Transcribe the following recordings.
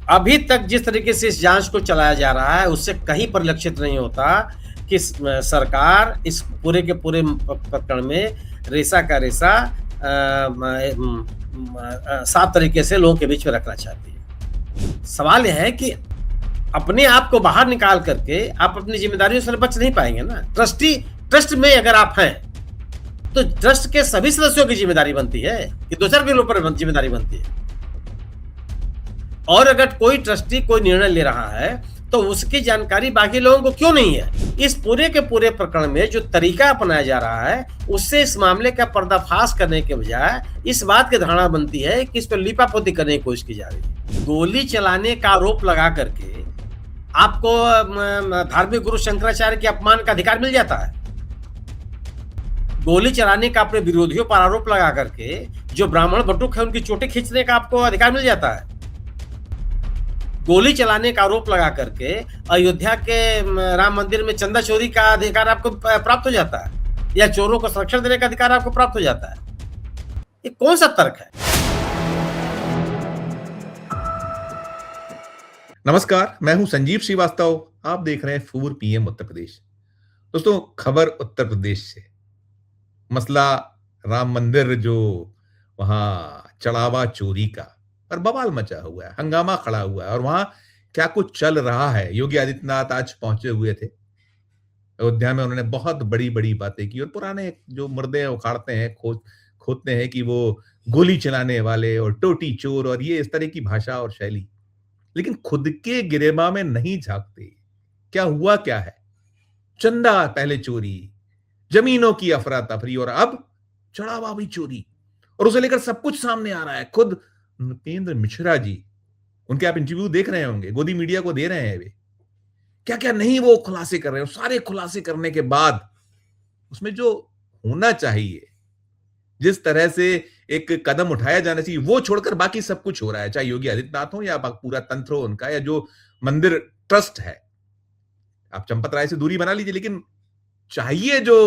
अभी तक जिस तरीके से इस जांच को चलाया जा रहा है उससे कहीं परिलक्षित नहीं होता कि सरकार इस पूरे के पूरे प्रकरण में रेसा का रेसा साफ तरीके से लोगों के बीच में रखना चाहती है। सवाल यह है कि अपने आप को बाहर निकाल करके आप अपनी जिम्मेदारियों से बच नहीं पाएंगे ना। ट्रस्ट में अगर आप हैं तो ट्रस्ट के सभी सदस्यों की जिम्मेदारी बनती है कि दूसरे के ऊपर जिम्मेदारी बनती है। और अगर कोई ट्रस्टी कोई निर्णय ले रहा है तो उसकी जानकारी बाकी लोगों को क्यों नहीं है? इस पूरे के पूरे प्रकरण में जो तरीका अपनाया जा रहा है उससे इस मामले का पर्दाफाश करने के बजाय इस बात की धारणा बनती है कि इस पर लीपापोती करने की कोशिश की जा रही है। गोली चलाने का आरोप लगा करके आपको धार्मिक गुरु शंकराचार्य के अपमान का अधिकार मिल जाता है। गोली चलाने का अपने विरोधियों पर आरोप लगा करके जो ब्राह्मण बटुक है उनकी चोटी खींचने का आपको अधिकार मिल जाता है। गोली चलाने का आरोप लगा करके अयोध्या के राम मंदिर में चंदा चोरी का अधिकार आपको प्राप्त हो जाता है या चोरों को संरक्षण देने का अधिकार आपको प्राप्त हो जाता है। ये कौन सा तर्क है? नमस्कार, मैं हूं संजीव श्रीवास्तव। आप देख रहे हैं फूर पीएम उत्तर प्रदेश। दोस्तों, खबर उत्तर प्रदेश से। मसला राम मंदिर जो वहां चढ़ावा चोरी का और बवाल मचा हुआ है, हंगामा खड़ा हुआ है और वहां क्या कुछ चल रहा है। योगी आदित्यनाथ आज पहुंचे हुए थे अयोध्या में। उन्होंने बहुत बड़ी बड़ी बातें की और पुराने जो मुर्दे उखाड़ते हैं, खोदते हैं कि वो गोली चलाने वाले और टोटी चोर और ये इस तरह की भाषा और शैली, लेकिन खुद के गिरेबां में नहीं झांकते। क्या हुआ क्या है? चंदा पहले चोरी, जमीनों की अफरा तफरी और अब चढ़ावा भी चोरी, और उसे लेकर सब कुछ सामने आ रहा है। खुद नृपेंद्र मिश्रा जी, उनके आप इंटरव्यू देख रहे होंगे, गोदी मीडिया को दे रहे हैं। वे क्या क्या नहीं वो खुलासे कर रहे हैं। सारे खुलासे करने के बाद उसमें जो होना चाहिए, जिस तरह से एक कदम उठाया जाना चाहिए, वो छोड़कर बाकी सब कुछ हो रहा है। चाहे योगी आदित्यनाथ हो या पूरा तंत्र हो उनका, या जो मंदिर ट्रस्ट है। आप चंपत राय से दूरी बना लीजिए, लेकिन चाहिए जो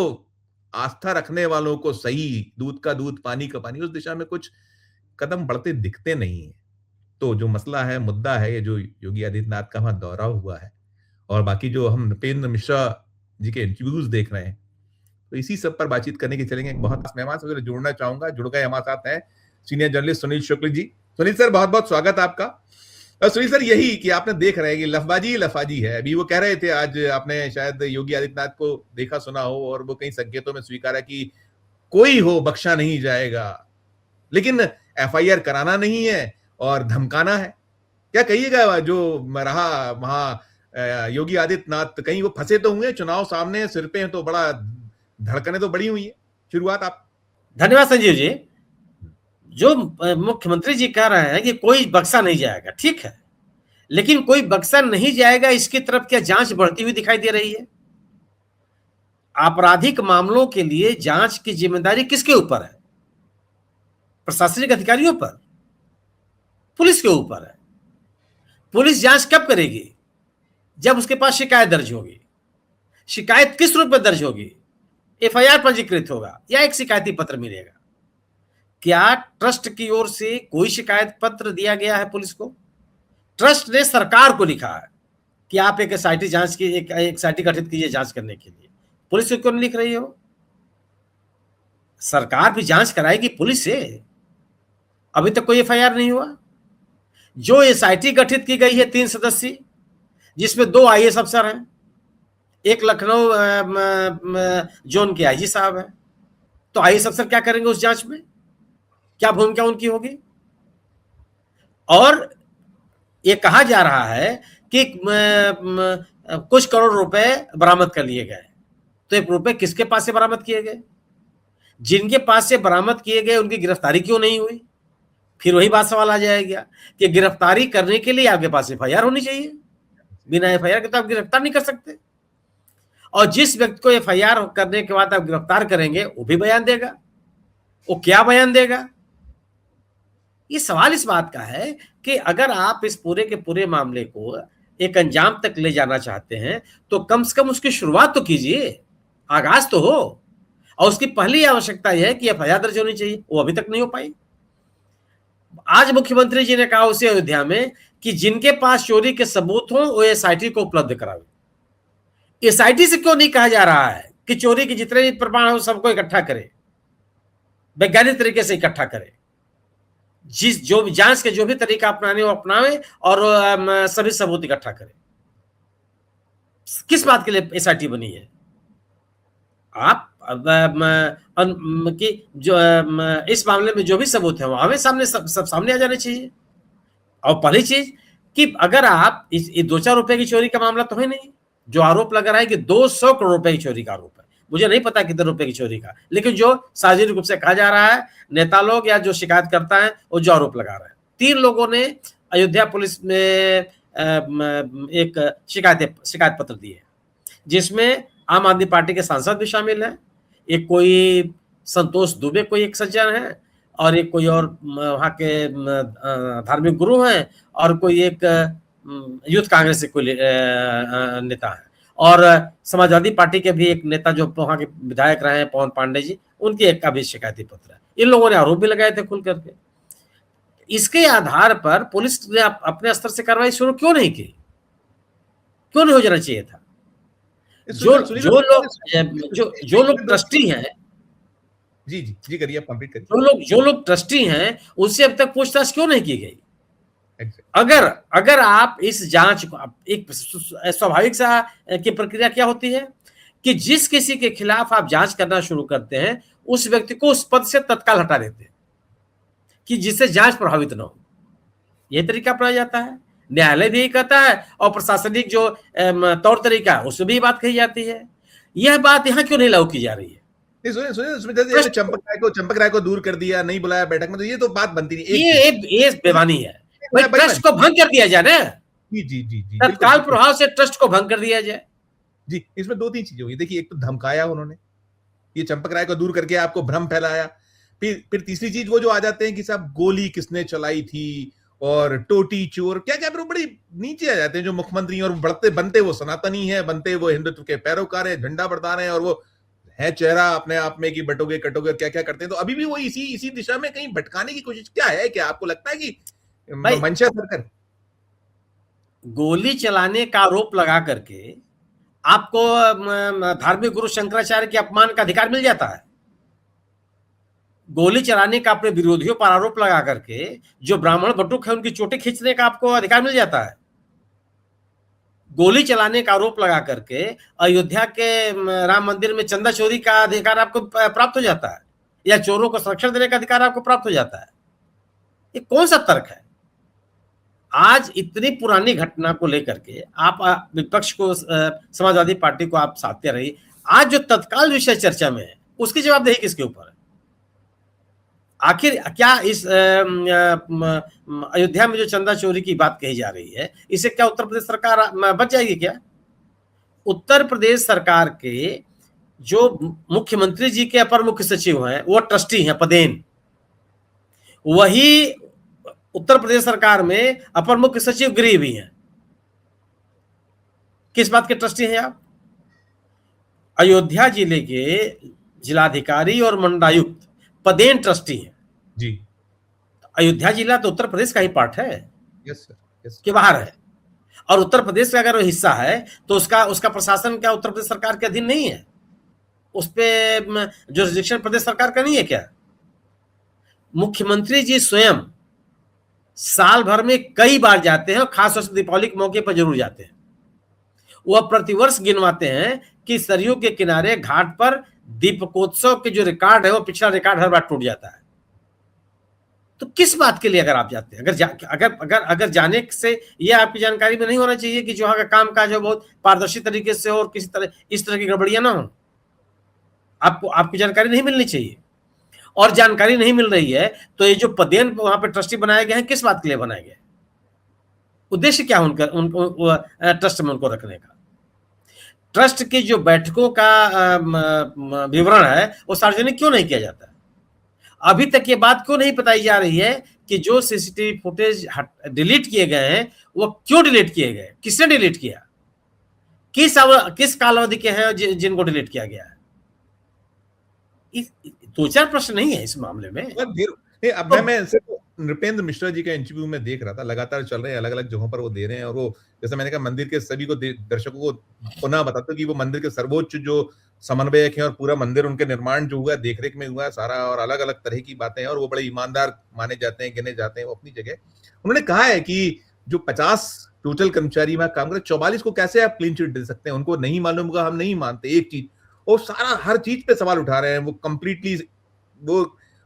आस्था रखने वालों को सही दूध का दूध पानी का पानी, उस दिशा में कुछ कदम बढ़ते दिखते नहीं है। तो जो मसला है, मुद्दा है, ये जो योगी आदित्यनाथ का वहां दौरा हुआ है और बाकी जो हम नृपेंद्र मिश्रा जी के इंटरव्यूज देख रहे हैं, तो इसी सब पर बातचीत करने के चलेंगे। एक बहुत मेहमान से जुड़ना चाहूंगा, जुड़ गए हमारे साथ हैं senior journalist Sunil Shukla ji. Sunil sir, बहुत बहुत स्वागत आपका। और सुनील सर, यही कि आपने देख रहे हैं कि लफबाजी है। अभी वो कह रहे थे, आज आपने शायद योगी आदित्यनाथ को देखा सुना हो और वो कई संकेतों में स्वीकारा कि कोई हो बख्शा नहीं जाएगा, लेकिन एफआईआर कराना नहीं है और धमकाना है। क्या कहिएगा जो रहा वहां योगी आदित्यनाथ? कहीं वो फंसे तो हुए, चुनाव सामने सिर पे है तो बड़ा धड़कने तो बड़ी हुई है। शुरुआत आप। धन्यवाद संजीव जी। जो मुख्यमंत्री जी कह रहे हैं कि कोई बख्शा नहीं जाएगा, ठीक है, लेकिन कोई बख्शा नहीं जाएगा इसकी तरफ क्या जांच बढ़ती हुई दिखाई दे रही है? आपराधिक मामलों के लिए जांच की जिम्मेदारी किसके ऊपर है? प्रशासनिक अधिकारियों पर, पुलिस के ऊपर है। पुलिस जांच कब करेगी? जब उसके पास शिकायत दर्ज होगी। शिकायत किस रूप में दर्ज होगी? एफआईआर पंजीकृत होगा या एक शिकायती पत्र मिलेगा। क्या ट्रस्ट की ओर से कोई शिकायत पत्र दिया गया है पुलिस को? ट्रस्ट ने सरकार को लिखा है कि आप एक एसआईटी जांच की एक एसआईटी गठित कीजिए जांच करने के लिए। पुलिस क्यों नहीं लिख रही है? सरकार भी जांच कराएगी पुलिस से। अभी तक कोई एफआईआर नहीं हुआ। जो एसआईटी गठित की गई है 3 सदस्यीय, जिसमें 2 आईएएस अफसर हैं, एक लखनऊ जोन के आईजी साहब हैं, तो आईएएस अफसर क्या करेंगे उस जांच में? क्या भूमिका उनकी होगी? और ये कहा जा रहा है कि कुछ करोड़ रुपए बरामद कर लिए गए। तो ये रुपए किसके पास से बरामद किए गए? जिनके पास से बरामद किए गए उनकी गिरफ्तारी क्यों नहीं हुई? फिर वही बात सवाल आ जाएगा कि गिरफ्तारी करने के लिए आपके पास एफआईआर होनी चाहिए। बिना एफआईआर के तो आप गिरफ्तार नहीं कर सकते। और जिस व्यक्ति को एफआईआर करने के बाद आप गिरफ्तार करेंगे वो भी बयान देगा। वो क्या बयान देगा? ये सवाल इस बात का है कि अगर आप इस पूरे के पूरे मामले को एक अंजाम तक ले जाना चाहते हैं तो कम से कम उसकी शुरुआत तो कीजिए, आगाज तो हो। और उसकी पहली आवश्यकता यह है कि एफआईआर दर्ज होनी चाहिए। वो अभी तक नहीं हो पाई। आज मुख्यमंत्री जी ने कहा उसी अयोध्या में कि जिनके पास चोरी के सबूत हो वो एसआईटी को उपलब्ध करावे। एसआईटी से क्यों नहीं कहा जा रहा है कि चोरी के जितने भी प्रमाण हो सबको इकट्ठा करे, वैज्ञानिक तरीके से इकट्ठा करे, जिस जो भी जांच के जो भी तरीका अपनाने वो अपनावे और सभी सबूत इकट्ठा करे। किस बात के लिए एसआईटी बनी है? आप कि जो इस मामले में जो भी सबूत है वो हमें सामने सब सामने आ जाने चाहिए। और पहली चीज कि अगर आप इस 2-4 रुपए की चोरी का मामला तो है नहीं, जो आरोप लगा रहा है कि 200 करोड़ रुपए की चोरी का आरोप है। मुझे नहीं पता कितने रुपए की चोरी का, लेकिन जो सार्वजनिक रूप से कहा जा रहा है, नेता लोग या जो शिकायत करता है वो जो आरोप लगा रहे हैं। 3 लोगों ने अयोध्या पुलिस में एक शिकायत पत्र दिए, जिसमें आम आदमी पार्टी के सांसद भी शामिल हैं, एक कोई संतोष दुबे कोई एक सज्जन है, और एक कोई और वहाँ के धार्मिक गुरु हैं, और कोई एक यूथ कांग्रेस से कोई नेता है, और समाजवादी पार्टी के भी एक नेता जो वहाँ के विधायक रहे हैं पवन पांडे जी, उनकी एक का भी शिकायती पत्र है। इन लोगों ने आरोप भी लगाए थे खुल करके। इसके आधार पर पुलिस ने अपने स्तर से कार्रवाई शुरू क्यों नहीं की? क्यों नहीं हो जाना चाहिए था? जो लोग ट्रस्टी हैं, जी जी जी करिए, आप कंप्लीट करिए। जो लोग ट्रस्टी हैं उनसे अब तक पूछताछ क्यों नहीं की गई? अगर आप इस जांच को, एक स्वाभाविक सा की प्रक्रिया क्या होती है कि जिस किसी के खिलाफ आप जांच करना शुरू करते हैं उस व्यक्ति को उस पद से तत्काल हटा देते हैं कि जिससे जांच प्रभावित न हो। यह तरीका अपनाया जाता है, न्यायालय भी कहता है, और प्रशासनिक जो तौर तरीका है उसमें भी बात कही जाती है। यह बात यहाँ क्यों नहीं लागू की जा रही है? सुनिए, चंपक राय को दूर कर दिया, नहीं बुलाया बैठक में, तो ये तो बात बनती नहीं। ये बेमानी है भाई। ट्रस्ट को भंग कर दिया जाए ना, जी जी जी जी, तत्काल प्रभाव से ट्रस्ट को भंग कर दिया जाए। जी, इसमें 2-3 चीजें हुई। देखिए, एक तो धमकाया उन्होंने, ये चंपक राय को दूर करके आपको भ्रम फैलाया। फिर तीसरी चीज वो जो आ जाते हैं कि साहब गोली किसने चलाई थी और टोटी चोर क्या क्या, बड़ी नीचे आ जाते हैं जो मुख्यमंत्री, और बढ़ते बनते वो सनातनी है, बनते वो हिंदुत्व के पैरोकार है, झंडा बरदार है, और वो है चेहरा अपने आप में कि बटोगे कटोगे क्या क्या करते हैं। तो अभी भी वो इसी दिशा में कहीं भटकाने की कोशिश क्या है? क्या आपको लगता है कि मंशा सरकार गोली चलाने का आरोप लगा करके आपको धार्मिक गुरु शंकराचार्य के अपमान का अधिकार मिल जाता है? गोली चलाने का अपने विरोधियों पर आरोप लगा करके जो ब्राह्मण बटुक है उनकी चोटें खींचने का आपको अधिकार मिल जाता है? गोली चलाने का आरोप लगा करके अयोध्या के राम मंदिर में चंदा चोरी का अधिकार आपको प्राप्त हो जाता है, या चोरों को संरक्षण देने का अधिकार आपको प्राप्त हो जाता है? ये कौन सा तर्क है? आज इतनी पुरानी घटना को लेकर के आप विपक्ष को, समाजवादी पार्टी को आप साधते रही। आज जो तत्काल विषय चर्चा में है उसकी जवाबदेही किसके ऊपर है? आखिर क्या इस अयोध्या में जो चंदा चोरी की बात कही जा रही है, इसे क्या उत्तर प्रदेश सरकार बच जाएगी क्या? उत्तर प्रदेश सरकार के जो मुख्यमंत्री जी के अपर मुख्य सचिव हैं वो ट्रस्टी हैं, पदेन। वही उत्तर प्रदेश सरकार में अपर मुख्य सचिव गृह भी हैं। किस बात के ट्रस्टी हैं आप? अयोध्या जिले के जिलाधिकारी और मंडलायुक्त पदेन ट्रस्टी हैं जी। अयोध्या जिला तो उत्तर प्रदेश का ही पार्ट है। यस सर, यस के बाहर है, और उत्तर प्रदेश का अगर वो हिस्सा है तो उसका प्रशासन क्या उत्तर प्रदेश सरकार के अधीन नहीं है? उस पे जुरिस्डिक्शन प्रदेश सरकार का नहीं है क्या? मुख्यमंत्री जी स्वयं साल भर में कई बार जाते हैं, और खासतौर से दीपावली के मौके पर जरूर जाते हैं। वह प्रतिवर्ष गिनवाते हैं कि सरयू के किनारे घाट पर दीपकोत्सव के जो रिकॉर्ड है वो पिछला रिकॉर्ड हर बार टूट जाता है। तो किस बात के लिए अगर आप जाते हैं? अगर जाने से ये आपकी जानकारी में नहीं होना चाहिए कि जो वहां का काम काज है बहुत पारदर्शी तरीके से हो और किसी तरह इस तरह की गड़बड़ियां ना हो? आपकी जानकारी नहीं मिलनी चाहिए, और जानकारी नहीं मिल रही है तो ये जो पदेन वहां पे ट्रस्टी बनाए गए हैं किस बात के लिए बनाए गए? उद्देश्य क्या उनको ट्रस्ट में उनको रखने का? ट्रस्ट की जो बैठकों का विवरण है वो सार्वजनिक क्यों नहीं किया जाता? अभी तक ये बात क्यों नहीं बताई जा रही है कि जो सीसीटीवी फुटेज डिलीट किए गए हैं वो क्यों डिलीट किए गए, किसने डिलीट किया, किस कालावधि के हैं जिनको डिलीट किया गया है? 2-4 प्रश्न नहीं है इस मामले में। अब मैं नृपेंद्र मिश्रा जी का इंटरव्यू में देख रहा था, लगातार चल रहे हैं, अलग-अलग जगहों पर वो दे रहे हैं, और वो जैसे मैंने कहा, मंदिर के सभी को दर्शकों को पुनः बताता हूँ कि वो मंदिर के सर्वोच्च जो समन्वयक हैं, और पूरा मंदिर उनके निर्माण जो हुआ है, देख-रेख में हुआ है सारा, और अलग-अलग तरह की बातें हैं, और वो बड़े ईमानदार माने जाते हैं, गिने जाते हैं, वो अपनी जगह। उन्होंने कहा है कि जो 50 टोटल कर्मचारी वहां काम कर, 44 को कैसे आप क्लीन चिट दे सकते हैं? उनको नहीं मालूम होगा, हम नहीं मानते, एक चीज। और सारा हर चीज पे सवाल उठा रहे हैं वो कंप्लीटली। वो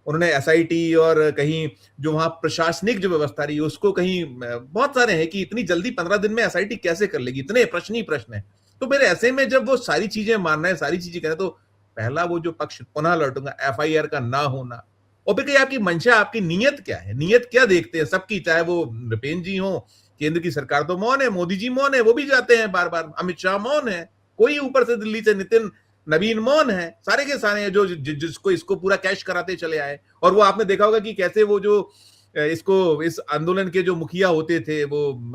उन्होंने एसआईटी और कहीं जो वहां प्रशासनिक जो व्यवस्था रही उसको कहीं बहुत सारे हैं कि इतनी जल्दी 15 दिन में एसआईटी कैसे कर लेगी, इतने प्रश्न ही प्रश्न है। तो मेरे ऐसे में जब वो सारी चीजें मान रहे हैं, सारी चीजें कह रहे हैं, तो पहला वो जो पक्ष पुनः लौटूंगा, एफआईआर का ना होना, और फिर कहीं आपकी मंशा, आपकी नीयत क्या है, नीयत क्या देखते हैं सबकी, चाहे वो नृपेंद्र जी हो, केंद्र की सरकार तो मौन है, मोदी जी मौन है, वो भी जाते हैं बार बार, अमित शाह मौन है, कोई ऊपर से दिल्ली से नितिन नवीन मौन है, सारे के सारे हैं जो जिसको इसको पूरा कैश कराते चले आए। और वो आपने देखा होगा कि कैसे वो जो इसको इस आंदोलन के जो मुखिया होते थे, वो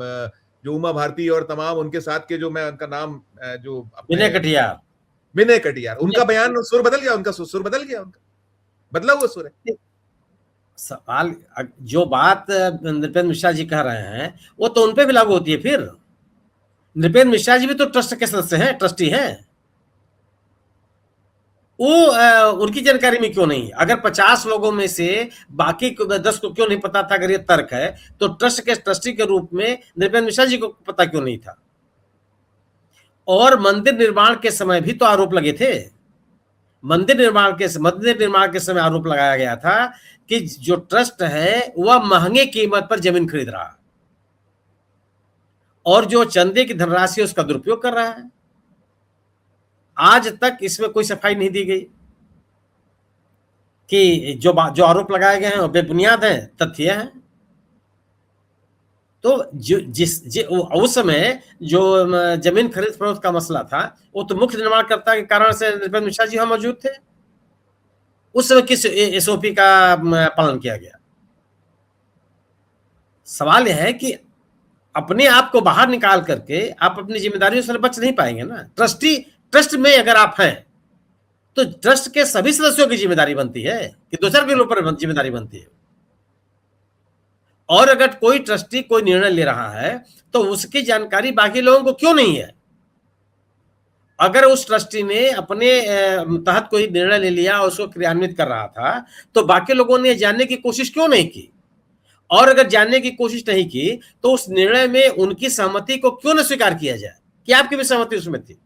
जो उमा भारती और तमाम उनके साथ के, जो मैं उनका नाम जो विनय अपने कटियार। विनय कटियार, उनका बयान सुर बदल गया, उनका सुर बदल गया, उनका बदला हुआ सुर है। सवाल, जो बात नृपेंद्र मिश्रा जी कह रहे हैं वो तो उनपे भी लागू होती है। फिर नृपेंद्र मिश्रा जी भी तो ट्रस्ट के सदस्य हैं, ट्रस्टी हैं। वो उनकी जानकारी में क्यों नहीं? अगर 50 लोगों में से बाकी 10 को क्यों नहीं पता था? अगर ये तर्क है तो ट्रस्ट के ट्रस्टी के रूप में नृपेंद्र मिश्रा जी को पता क्यों नहीं था? और मंदिर निर्माण के समय भी तो आरोप लगे थे। मंदिर निर्माण के समय आरोप लगाया गया था कि जो ट्रस्ट है वह महंगे कीमत पर जमीन खरीद रहा और जो चंदे की धनराशि उसका दुरुपयोग कर रहा है। आज तक इसमें कोई सफाई नहीं दी गई कि जो आरोप लगाए गए हैं वो बेबुनियाद हैं, तथ्य हैं। तो उस समय जो जमीन खरीद फरोख्त का मसला था, वो तो मुख्य निर्माणकर्ता के कारण से नृपेंद्र मिश्रा जी वहां मौजूद थे। उस समय किस एसओपी का पालन किया गया? सवाल यह है कि अपने आप को बाहर निकाल करके आप अपनी जिम्मेदारियों से बच नहीं पाएंगे ना। ट्रस्ट में अगर आप हैं तो ट्रस्ट के सभी सदस्यों की जिम्मेदारी बनती है कि दूसरे के ऊपर जिम्मेदारी बनती है। और अगर कोई ट्रस्टी कोई निर्णय ले रहा है तो उसकी जानकारी बाकी लोगों को क्यों नहीं है? अगर उस ट्रस्टी ने अपने तहत कोई निर्णय ले लिया और उसको क्रियान्वित कर रहा था तो बाकी लोगों ने जानने की कोशिश क्यों नहीं की? और अगर जानने की कोशिश नहीं की तो उस निर्णय में उनकी सहमति को क्यों न स्वीकार किया जाए कि आपकी भी सहमति उसमें थी?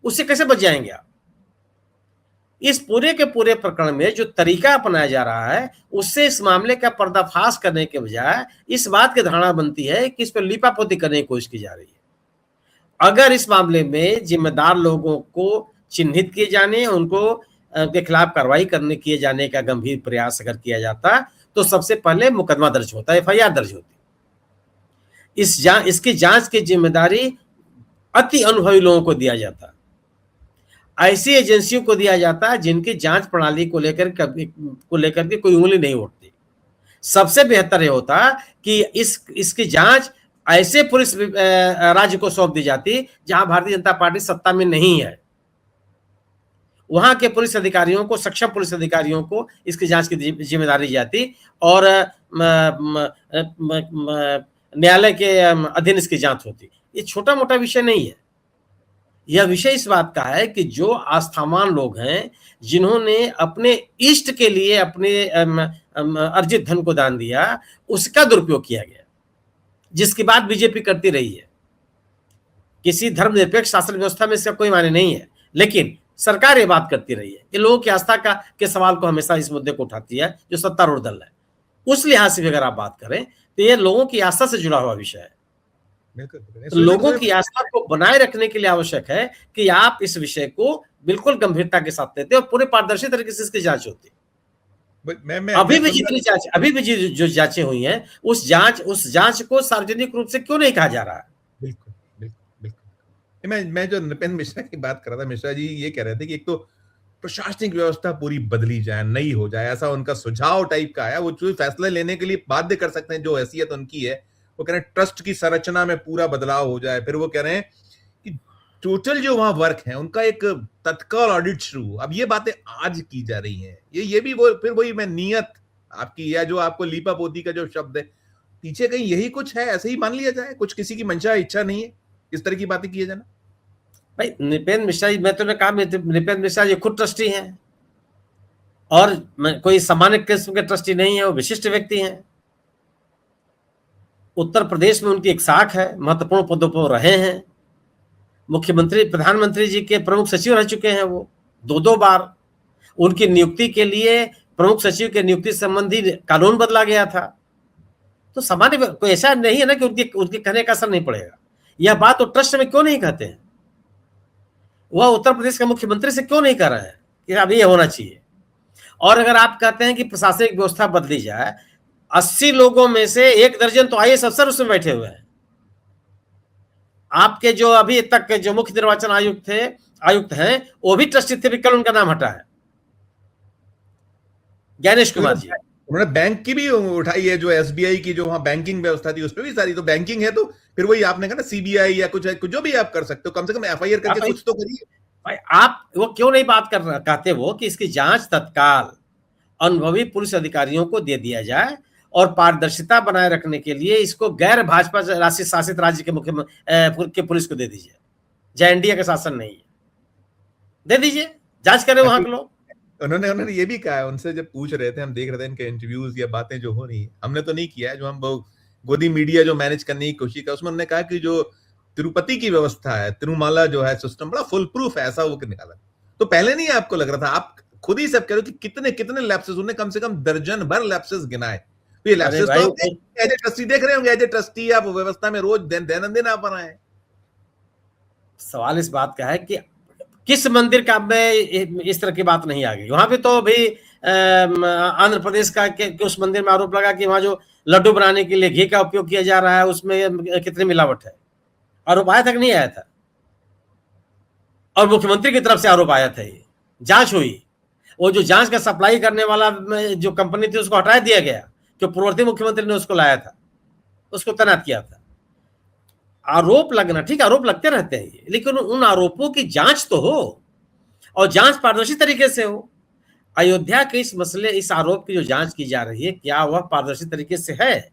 उससे कैसे बच जाएंगे आप? इस पूरे के पूरे प्रकरण में जो तरीका अपनाया जा रहा है उससे इस मामले का पर्दाफाश करने के बजाय इस बात की धारणा बनती है कि इस पर लीपापोती करने की कोशिश की जा रही है। अगर इस मामले में जिम्मेदार लोगों को चिन्हित किए जाने, उनको के खिलाफ कार्रवाई करने किए जाने का गंभीर प्रयास अगर किया जाता तो सबसे पहले मुकदमा दर्ज होता, एफआईआर दर्ज होती। इसकी जांच की जिम्मेदारी अति अनुभवी लोगों को दिया जाता, ऐसी एजेंसियों को दिया जाता जिनकी जांच प्रणाली को लेकर के कोई उंगली नहीं उठती। सबसे बेहतर यह होता कि इसकी जांच ऐसे पुलिस राज्य को सौंप दी जाती जहां भारतीय जनता पार्टी सत्ता में नहीं है। वहां के पुलिस अधिकारियों को, सक्षम पुलिस अधिकारियों को इसकी जांच की जिम्मेदारी दी जाती और न्यायालय के अधीन इसकी जांच होती। ये छोटा मोटा विषय नहीं है। यह विषय इस बात का है कि जो आस्थावान लोग हैं, जिन्होंने अपने इष्ट के लिए अपने अर्जित धन को दान दिया, उसका दुरुपयोग किया गया, जिसकी बात बीजेपी करती रही है। किसी धर्मनिरपेक्ष शासन व्यवस्था में इसका कोई मायने नहीं है, लेकिन सरकार ये बात करती रही है। ये लोगों की आस्था के सवाल को हमेशा इस मुद्दे को उठाती है जो सत्तारूढ़ दल है। उस लिहाज से भी अगर आप बात करें तो ये लोगों की आस्था से जुड़ा हुआ विषय है। लोगों की आस्था को बनाए रखने के लिए आवश्यक है कि आप इस विषय को बिल्कुल गंभीरता के साथ लेते और पूरे पारदर्शी तरीके से इसकी जांच होती। अभी भी जो जांचें हुई हैं उस जांच को सार्वजनिक रूप से क्यों नहीं कहा जा रहा है? बिल्कुल बिल्कुल बिल्कुल। मैं जो नृपेंद्र मिश्रा की बात कर रहा था, मिश्रा जी ये कह रहे थे कि एक तो प्रशासनिक व्यवस्था पूरी बदली जाए, नई हो जाए, ऐसा उनका सुझाव टाइप का आया। वो जो फैसले लेने के लिए बाध्य कर सकते हैं, जो हैसियत उनकी है, वो कह रहे हैं ट्रस्ट की संरचना में पूरा बदलाव हो जाए। फिर वो कह रहे हैं कि टोटल जो वहां वर्क है उनका एक तत्काल ऑडिट शुरू। अब ये बातें आज की जा रही हैं, ये भी वो फिर वही मैं नीयत आपकी, या जो आपको लीपा पोती का जो शब्द है, पीछे कहीं यही कुछ है, ऐसे ही मान लिया जाए, कुछ किसी की मंशा इच्छा नहीं है इस तरह की बातें किए जाना। भाई नृपेंद्र मिश्रा जी, मैं तुमने कहा नृपेंद्र मिश्रा जी खुद ट्रस्टी हैं, और कोई सामान्य किस्म के ट्रस्टी नहीं है, वो विशिष्ट व्यक्ति हैं। उत्तर प्रदेश में उनकी एक साख है, महत्वपूर्ण पदों पर रहे हैं, मुख्यमंत्री प्रधानमंत्री जी के प्रमुख सचिव रह चुके हैं वो दो बार। उनकी नियुक्ति के लिए प्रमुख सचिव के नियुक्ति संबंधी कानून बदला गया था। तो सामान्य कोई ऐसा नहीं है ना कि उनके उनके कहने का असर नहीं पड़ेगा। यह बात तो ट्रस्ट में क्यों नहीं कहते हैं, वह उत्तर प्रदेश के मुख्यमंत्री से क्यों नहीं कह रहे हैं कि अब ये होना चाहिए। और अगर आप कहते हैं कि प्रशासनिक व्यवस्था बदली जाए, 80 लोगों में से 1 दर्जन तो आईएएस अफसर उसमें बैठे हुए हैं। आपके जो अभी तक जो मुख्य निर्वाचन आयुक्त हैं, वो भी ट्रस्टी थे, कल उनका नाम हटा है, ज्ञानेश कुमार जी। उन्होंने बैंक की भी उठाई है, जो एसबीआई की जो वहां बैंकिंग व्यवस्था थी, उसमें भी सारी, तो बैंकिंग है, तो फिर वही आपने कहा ना, सीबीआई या कुछ जो भी आप कर सकते हो, कम से कम एफआईआर करके कुछ तो करिए। भाई आप वो क्यों नहीं बात कर कहते वो कि इसकी जांच तत्काल अनुभवी पुलिस अधिकारियों को दे दिया जाए, और पारदर्शिता बनाए रखने के लिए इसको गैर भाजपा राष्ट्रीय शासित राज्य के मुख्य पुलिस को दे दीजिए, जय एनडीए का शासन नहीं है, दे दीजिए, जांच करें वहां के लोग। उन्होंने ये भी कहा है, उनसे जब पूछ रहे थे, हम देख रहे थे इनके इंटरव्यूज या बातें जो हो रही है, हमने तो नहीं किया है, जो हम गोदी मीडिया जो मैनेज करने की कोशिश कर, उसमें उन्होंने कहा कि जो तिरुपति की व्यवस्था है, तिरुमाला जो है सिस्टम बड़ा फुल प्रूफ है, ऐसा वो निकाला। तो पहले नहीं आपको लग रहा था, आप खुद ही सब कह रहे हो कि कितने कितने लैप्सेस, उन्होंने कम से कम दर्जन भर लैप्सेस गिनाए। तो ये लैप्सेस तो आप एज ए ट्रस्टी देख रहे होंगे, एज ए ट्रस्टी आप व्यवस्था में रोज दैनंदिन आप रहे हैं। सवाल इस बात का है कि किस मंदिर का में इस तरह की बात नहीं आ गई। वहां पे तो भी आंध्र प्रदेश का उस मंदिर में आरोप लगा कि वहां जो लड्डू बनाने के लिए घी का उपयोग किया जा रहा है, उसमें कितनी मिलावट है। आरोप आया था कि नहीं आया था? और मुख्यमंत्री की तरफ से आरोप आया था, ये जांच हुई, वो जो जांच का सप्लाई करने वाला जो कंपनी थी उसको हटा दिया गया, जो पूर्ववर्ती मुख्यमंत्री ने उसको लाया था, उसको तैनात किया था। आरोप लगना ठीक, आरोप लगते रहते हैं, लेकिन उन आरोपों की जांच तो हो, और जांच पारदर्शी तरीके से हो। अयोध्या के इस मसले, इस आरोप की जो जांच की जा रही है, क्या वह पारदर्शी तरीके से है?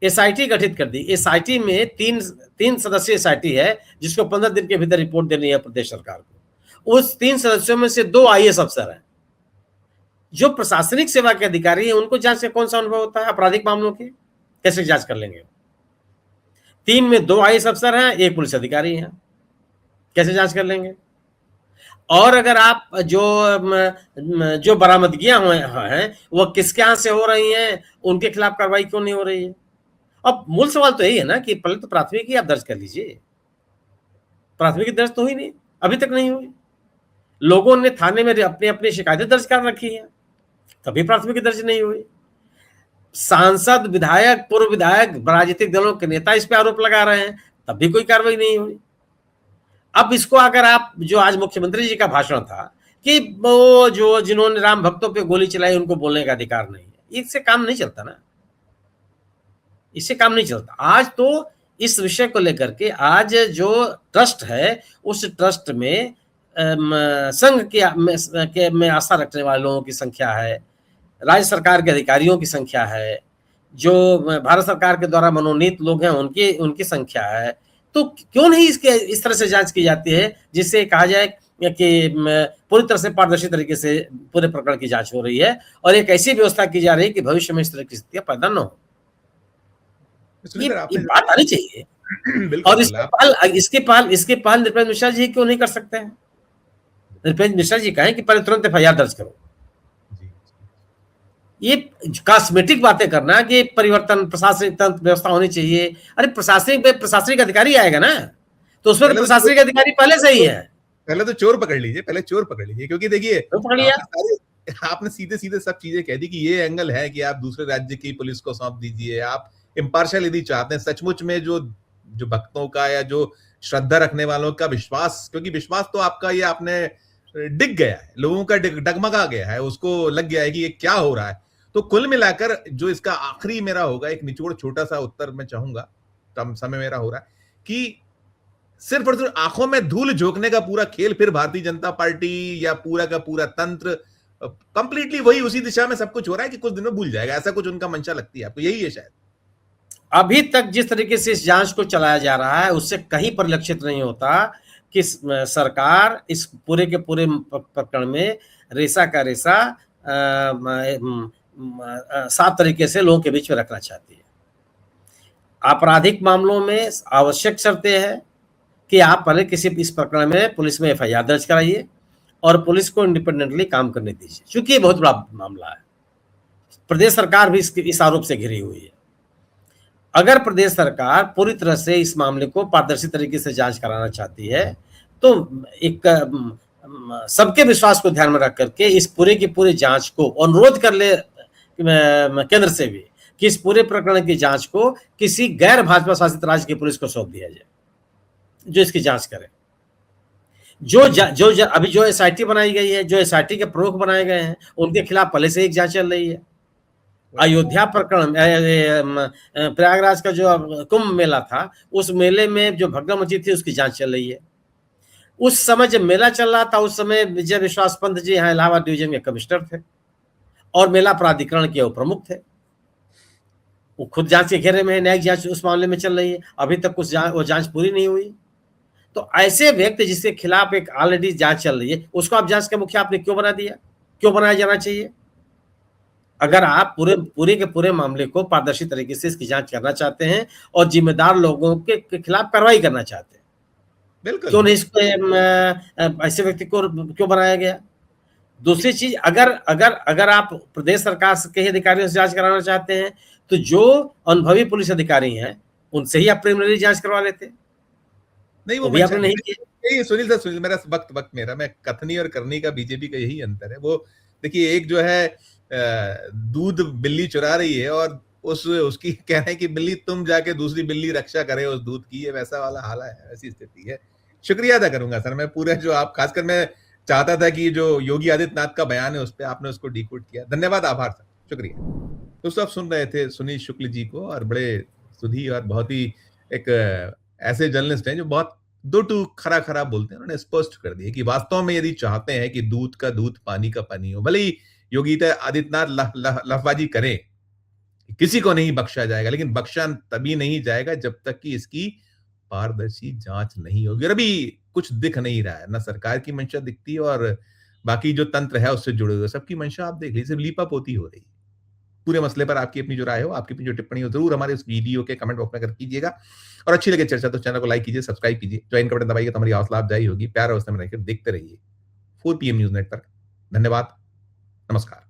एसआईटी गठित कर दी, एसआईटी में तीन सदस्यीय एसआईटी है, जिसको 15 दिन के भीतर रिपोर्ट देनी है प्रदेश सरकार को। उस 3 सदस्यों में से 2 आईएएस अफसर हैं। जो प्रशासनिक सेवा के अधिकारी हैं, उनको जांच का कौन सा अनुभव होता है? आपराधिक मामलों की कैसे जांच कर लेंगे? 3 में 2 आईएएस अफसर हैं, 1 पुलिस अधिकारी हैं, कैसे जांच कर लेंगे? और अगर आप जो बरामदगियां हुए हैं वो किसके यहाँ से हो रही हैं, उनके खिलाफ कार्रवाई क्यों नहीं हो रही है? अब मूल सवाल तो यही है ना कि पहले तो प्राथमिकी आप दर्ज कर लीजिए। प्राथमिकी दर्ज तो हुई नहीं, अभी तक नहीं हुई। लोगों ने थाने में अपनी अपनी शिकायतें दर्ज कर रखी हैं, तभी प्राथमिकी दर्ज नहीं हुई। सांसद, विधायक, पूर्व विधायक, राजनीतिक दलों के नेता इस पे आरोप लगा रहे हैं, तब भी कोई कार्रवाई नहीं हुई। अब इसको अगर आप, जो आज मुख्यमंत्री जी का भाषण था कि वो जो जिन्होंने राम भक्तों पे गोली चलाई उनको बोलने का अधिकार नहीं है, इससे काम नहीं चलता ना, इससे काम नहीं चलता। आज तो इस विषय को लेकर के आज जो ट्रस्ट है, उस ट्रस्ट में संघ में आस्था रखने वाले लोगों की संख्या है, राज्य सरकार के अधिकारियों की संख्या है, जो भारत सरकार के द्वारा मनोनीत लोग हैं उनकी संख्या है। तो क्यों नहीं इसके इस तरह से जांच की जाती है, जिससे कहा जाए कि पूरी तरह से पारदर्शी तरीके से पूरे प्रकरण की जांच हो रही है, और एक ऐसी व्यवस्था की जा रही है कि भविष्य में इस तरह की स्थितियां पैदा न हो। ये बात आनी चाहिए। और इसके पहल नृपेंद्र मिश्रा जी क्यों नहीं कर सकते हैं? नृपेंद्र मिश्रा जी कहें कि पहले तुरंत एफआईआर दर्ज करो। ये कॉस्मेटिक बातें करना कि परिवर्तन, प्रशासनिक तंत्र व्यवस्था होनी चाहिए, अरे प्रशासनिक अधिकारी आएगा ना, तो उसमें तो प्रशासनिक अधिकारी पहले से ही है। पहले तो चोर पकड़ लीजिए, क्योंकि देखिए आपने सीधे सीधे सब चीजें कह दी कि ये एंगल है कि आप दूसरे राज्य की पुलिस को सौंप दीजिए, आप इम्पार्शियल यदि चाहते हैं सचमुच में जो भक्तों का या जो श्रद्धा रखने वालों का विश्वास, क्योंकि विश्वास तो आपका ये आपने डिग गया है, लोगों का डगमगा गया है, उसको लग गया है कि ये क्या हो रहा है। तो कुल मिलाकर जो इसका आखिरी मेरा होगा, एक निचोड़ छोटा सा उत्तर मैं चाहूंगा, कम समय मेरा हो रहा है, कि सिर्फ और सिर्फ आंखों में धूल झोंकने का पूरा खेल फिर भारतीय जनता पार्टी या पूरा का पूरा तंत्र कंप्लीटली वही उसी दिशा में सब कुछ हो रहा है कि कुछ दिनों भूल जाएगा, ऐसा कुछ उनका मंशा लगती है आपको, यही है शायद। अभी तक जिस तरीके से इस जांच को चलाया जा रहा है उससे कहीं परिलक्षित नहीं होता कि सरकार इस पूरे के पूरे प्रकरण में रेसा का रेसा साफ तरीके से लोगों के बीच में रखना चाहती है। आपराधिक मामलों में आवश्यक शर्तें हैं कि आप पहले किसी इस प्रकरण में पुलिस में एफआईआर दर्ज कराइए और पुलिस को इंडिपेंडेंटली काम करने दीजिए, क्योंकि ये बहुत बड़ा मामला है। प्रदेश सरकार भी इस आरोप से घिरी हुई है। अगर प्रदेश सरकार पूरी तरह से इस मामले को पारदर्शी तरीके से जांच कराना चाहती है तो एक सबके विश्वास को ध्यान में रख करके इस पूरे की पूरी जांच को अनुरोध कर ले केंद्र से भी कि इस पूरे प्रकरण की जांच को किसी गैर भाजपा शासित राज्य की पुलिस को सौंप दिया जाए, जो इसकी जांच करे। अभी जो एसआईटी बनाई गई है, जो एसआईटी के प्रमुख बनाए गए हैं, उनके खिलाफ पहले से एक जांच चल रही है। अयोध्या प्रकरण, प्रयागराज का जो कुंभ मेला था, उस मेले में जो भगदड़ मची थी उसकी जांच चल रही है। उस समय जब मेला चल रहा था उस समय विजय विश्वास पंत जी यहाँ इलाहाबाद डिवीजन के कमिश्नर थे और मेला प्राधिकरण के प्रमुख थे। वो खुद जांच के घेरे में है, न्यायिक जांच उस मामले में चल रही है, अभी तक वो जांच पूरी नहीं हुई। तो ऐसे व्यक्ति जिसके खिलाफ एक ऑलरेडी जांच चल रही है, उसको आप जांच का मुखिया आपने क्यों बना दिया? क्यों बनाया जाना चाहिए? अगर आप पूरे के पूरे मामले को पारदर्शी तरीके से इसकी जांच करना चाहते हैं और जिम्मेदार लोगों के खिलाफ कार्रवाई करना चाहते हैं, बिल्कुल क्यों नहीं इसको ऐसे व्यक्ति को क्यों बनाया गया? दूसरी चीज, अगर आप प्रदेश सरकार के ही अधिकारियों से जांच कराना चाहते हैं तो जो अनुभवी पुलिस अधिकारी हैं उनसे ही आप प्रिलिमिनरी जांच करवा लेते। नहीं, वो भी आपने नहीं किया। यही सुनील मेरा वक्त मेरा, मैं कथनी और करनी का बीजेपी का यही अंतर है। वो देखिए, एक जो है दूध बिल्ली चुरा रही है और उसकी कहना है कि बिल्ली तुम जाके दूसरी बिल्ली रक्षा करे उस दूध की, ये वैसा वाला हाल है, ऐसी स्थिति है। शुक्रिया अदा करूंगा सर मैं पूरा, जो आप खासकर मैं चाहता था कि जो योगी आदित्यनाथ का बयान है उस पर आपने उसको डिकोड किया। धन्यवाद, आभार सर, शुक्रिया। दोस्तों, आप सुन रहे थे सुनील शुक्ल जी को, और बड़े सुधी और बहुत ही एक ऐसे जर्नलिस्ट हैं जो बहुत दो टू खरा खरा बोलते हैं। उन्होंने स्पष्ट कर दिया कि वास्तव में यदि चाहते हैं कि दूध का दूध पानी का पानी हो, भले ही योगी आदित्यनाथ लफबाजी करें, किसी को नहीं बख्शा जाएगा, लेकिन बख्शा तभी नहीं जाएगा जब तक कि इसकी पारदर्शी जांच नहीं होगी। और अभी कुछ दिख नहीं रहा है, ना सरकार की मंशा दिखती है और बाकी जो तंत्र है उससे जुड़े हुए सबकी मंशा आप देख लीजिए, सिर्फ लीपापोती हो रही है। पूरे मसले पर आपकी अपनी जो राय हो, आपकी अपनी जो टिप्पणी हो, जरूर हमारे इस वीडियो के कमेंट बॉक्स में कर कीजिएगा। और अच्छी लगे चर्चा तो चैनल को लाइक कीजिए, सब्सक्राइब कीजिए, ज्वाइन का बटन दबाइए तो हमारी हौसला अफजाई होगी। प्यार अवस्था में रहकर देखते रहिए 4 PM न्यूज नेटवर्क। धन्यवाद, नमस्कार।